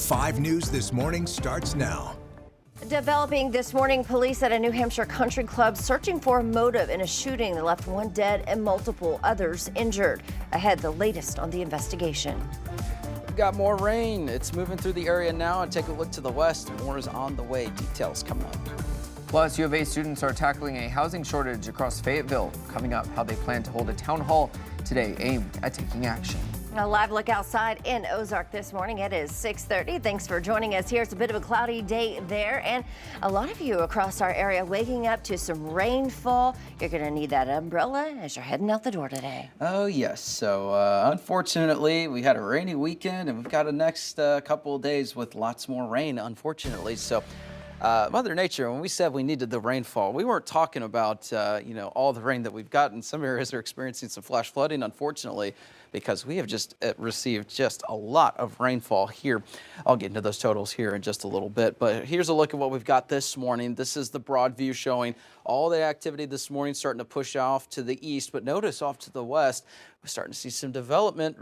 5 News This Morning starts now. Developing this morning, police at a New Hampshire country club searching for a motive in a shooting that left one dead and multiple others injured. Ahead, the latest on the investigation. We've got more rain. It's moving through the area now. And take a look to the west. More is on the way. Details coming up. Plus, U of A students are tackling a housing shortage across Fayetteville. Coming up, how they plan to hold a town hall today aimed at taking action. A live look outside in Ozark this morning. It is 6:30. Thanks for joining us here. It's a bit of a cloudy day there, and a lot of you across our area waking up to some rainfall. You're going to need that umbrella as you're heading out the door today. Oh, yes. So, unfortunately, we had a rainy weekend, and we've got a next couple of days with lots more rain, unfortunately. So, Mother Nature, when we said we needed the rainfall, we weren't talking about, all the rain that we've gotten. Some areas are experiencing some flash flooding, unfortunately, because we have just received just a lot of rainfall here. I'll get into those totals here in just a little bit, but here's a look at what we've got this morning. This is the broad view showing all the activity this morning starting to push off to the east, but notice off to the west, we're starting to see some development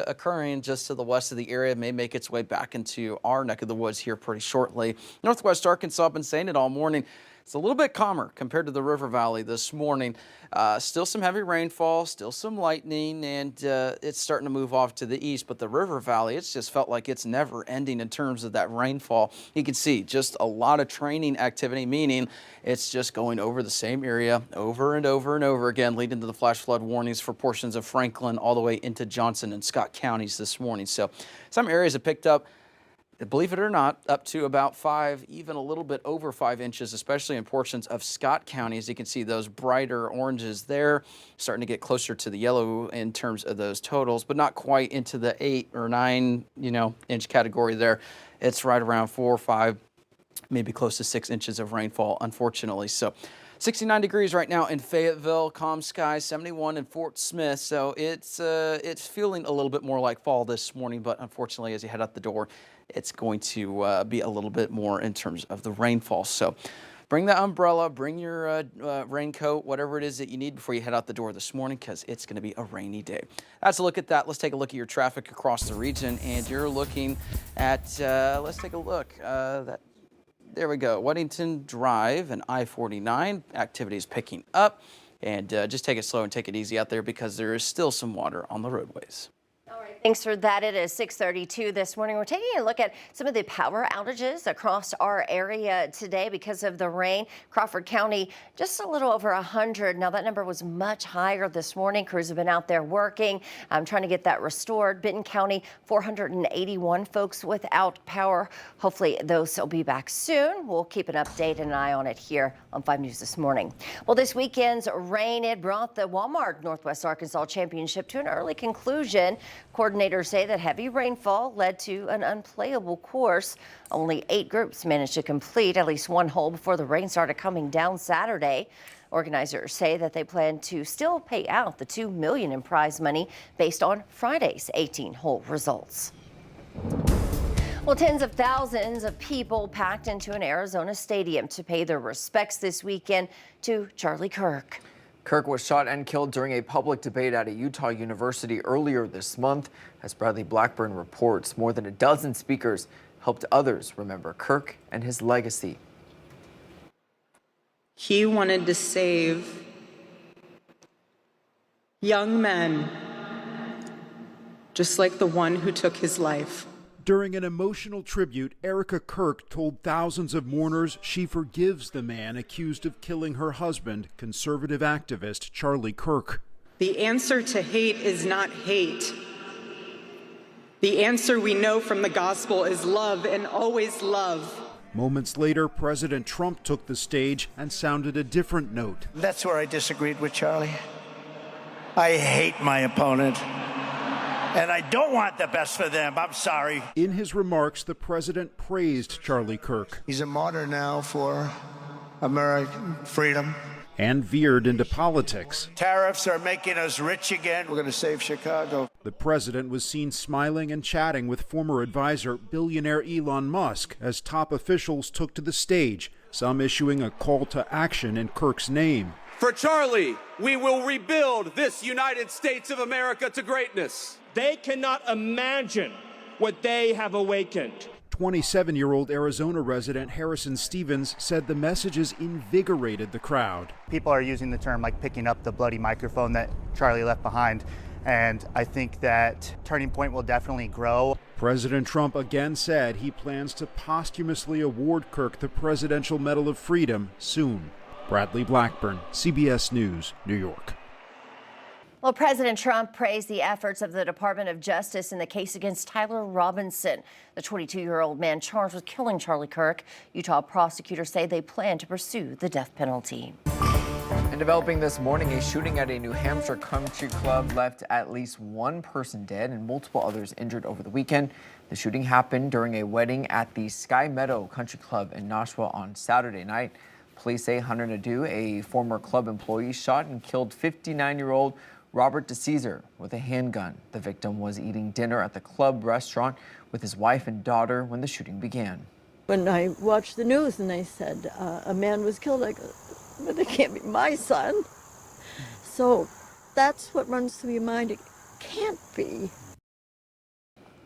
occurring just to the west of the area. It may make its way back into our neck of the woods here pretty shortly. Northwest Arkansas, I've been saying it all morning. It's a little bit calmer compared to the River Valley this morning. Still some heavy rainfall, still some lightning, and it's starting to move off to the east. But the River Valley, it's just felt like it's never ending in terms of that rainfall. You can see just a lot of training activity, meaning it's just going over the same area over and over and over again, leading to the flash flood warnings for portions of Franklin all the way into Johnson and Scott counties this morning. So some areas have picked up, believe it or not, up to about 5, even a little bit over 5 inches, especially in portions of Scott County. As you can see, those brighter oranges there starting to get closer to the yellow in terms of those totals, but not quite into the 8 or 9, inch category there. It's right around 4 or 5, maybe close to 6 inches of rainfall, unfortunately. So 69 degrees right now in Fayetteville, calm skies, 71 in Fort Smith. So it's feeling a little bit more like fall this morning, but unfortunately, as you head out the door, it's going to be a little bit more in terms of the rainfall. So bring the umbrella, bring your raincoat, whatever it is that you need before you head out the door this morning, because it's going to be a rainy day. That's a look at that. Let's take a look at your traffic across the region. And you're looking at, let's take a look. There we go. Weddington Drive and I-49. Activity is picking up. And just take it slow and take it easy out there because there is still some water on the roadways. All right, thanks for that. It is 6:32 this morning. We're taking a look at some of the power outages across our area today because of the rain. Crawford County, just a little over 100. Now, that number was much higher this morning. Crews have been out there working, trying to get that restored. Benton County, 481 folks without power. Hopefully, those will be back soon. We'll keep an update and an eye on it here on 5 News This Morning. Well, this weekend's rain, it brought the Walmart Northwest Arkansas Championship to an early conclusion. Coordinators say that heavy rainfall led to an unplayable course. Only 8 groups managed to complete at least one hole before the rain started coming down Saturday. Organizers say that they plan to still pay out the $2 million in prize money based on Friday's 18-hole results. Well, tens of thousands of people packed into an Arizona stadium to pay their respects this weekend to Charlie Kirk. Kirk was shot and killed during a public debate at a Utah university earlier this month. As Bradley Blackburn reports, more than a dozen speakers helped others remember Kirk and his legacy. He wanted to save young men, just like the one who took his life. During an emotional tribute, Erica Kirk told thousands of mourners she forgives the man accused of killing her husband, conservative activist Charlie Kirk. The answer to hate is not hate. The answer we know from the gospel is love, and always love. Moments later, President Trump took the stage and sounded a different note. That's where I disagreed with Charlie. I hate my opponent. And I don't want the best for them. I'm sorry. In his remarks, the president praised Charlie Kirk. He's a martyr now for American freedom. And veered into politics. Tariffs are making us rich again. We're going to save Chicago. The president was seen smiling and chatting with former advisor, billionaire Elon Musk, as top officials took to the stage, some issuing a call to action in Kirk's name. For Charlie, we will rebuild this United States of America to greatness. They cannot imagine what they have awakened. 27-year-old Arizona resident Harrison Stevens said the messages invigorated the crowd. People are using the term like picking up the bloody microphone that Charlie left behind, and I think that Turning Point will definitely grow. President Trump again said he plans to posthumously award Kirk the Presidential Medal of Freedom soon. Bradley Blackburn, CBS News, New York. Well, President Trump praised the efforts of the Department of Justice in the case against Tyler Robinson, the 22-year-old man charged with killing Charlie Kirk. Utah prosecutors say they plan to pursue the death penalty. And developing this morning, a shooting at a New Hampshire country club left at least one person dead and multiple others injured over the weekend. The shooting happened during a wedding at the Sky Meadow Country Club in Nashua on Saturday night. Police say Hunter Nadeau, a former club employee, shot and killed 59-year-old Robert DeCesar with a handgun. The victim was eating dinner at the club restaurant with his wife and daughter when the shooting began. When I watched the news and they said a man was killed, I go, but it can't be my son. So that's what runs through your mind. It can't be.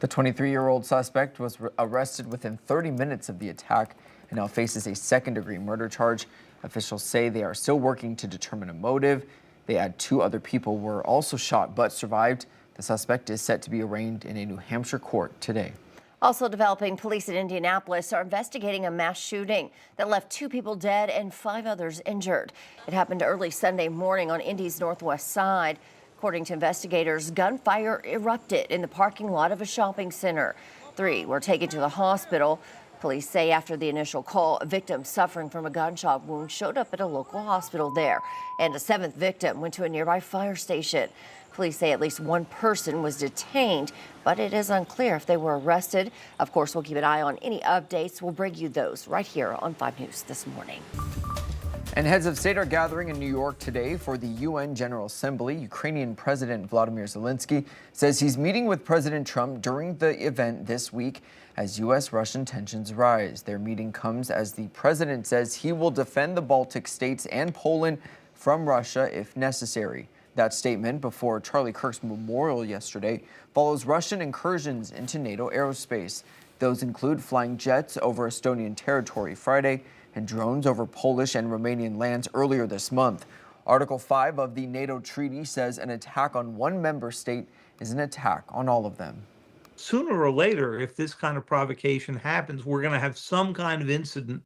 The 23-year-old suspect was arrested within 30 minutes of the attack and now faces a second-degree murder charge. Officials say they are still working to determine a motive. They add 2 other people were also shot but survived. The suspect is set to be arraigned in a New Hampshire court today. Also developing, police in Indianapolis are investigating a mass shooting that left 2 people dead and 5 others injured. It happened early Sunday morning on Indy's northwest side. According to investigators, gunfire erupted in the parking lot of a shopping center. 3 were taken to the hospital. Police say after the initial call, a victim suffering from a gunshot wound showed up at a local hospital there, and a 7th victim went to a nearby fire station. Police say at least 1 person was detained, but it is unclear if they were arrested. Of course, we'll keep an eye on any updates. We'll bring you those right here on 5 News this morning. And heads of state are gathering in New York today for the UN General Assembly. Ukrainian President Volodymyr Zelensky says he's meeting with President Trump during the event this week as U.S.-Russian tensions rise. Their meeting comes as the president says he will defend the Baltic states and Poland from Russia if necessary. That statement before Charlie Kirk's memorial yesterday follows Russian incursions into NATO aerospace. Those include flying jets over Estonian territory Friday and drones over Polish and Romanian lands earlier this month. Article 5 of the NATO treaty says an attack on one member state is an attack on all of them. Sooner or later, if this kind of provocation happens, we're going to have some kind of incident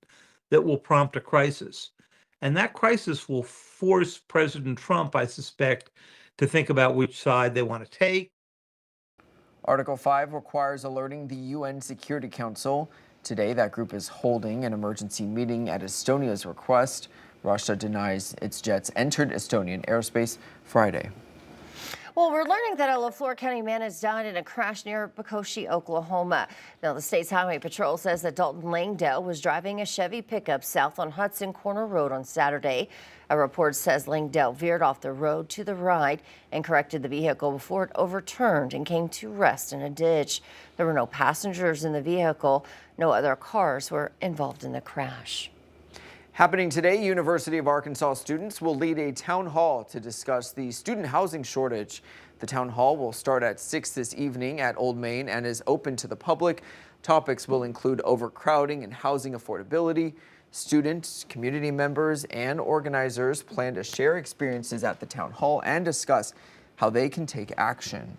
that will prompt a crisis. And that crisis will force President Trump, I suspect, to think about which side they want to take. Article 5 requires alerting the UN Security Council. Today, that group is holding an emergency meeting at Estonia's request. Russia denies its jets entered Estonian airspace Friday. Well, we're learning that a LaFleur County man has died in a crash near Pecoshi, Oklahoma. Now, the state's highway patrol says that Dalton Langdale was driving a Chevy pickup south on Hudson Corner Road on Saturday. A report says Langdale veered off the road to the right and corrected the vehicle before it overturned and came to rest in a ditch. There were no passengers in the vehicle. No other cars were involved in the crash. Happening today, University of Arkansas students will lead a town hall to discuss the student housing shortage. The town hall will start at 6 this evening at Old Main and is open to the public. Topics will include overcrowding and housing affordability. Students, community members, and organizers plan to share experiences at the town hall and discuss how they can take action.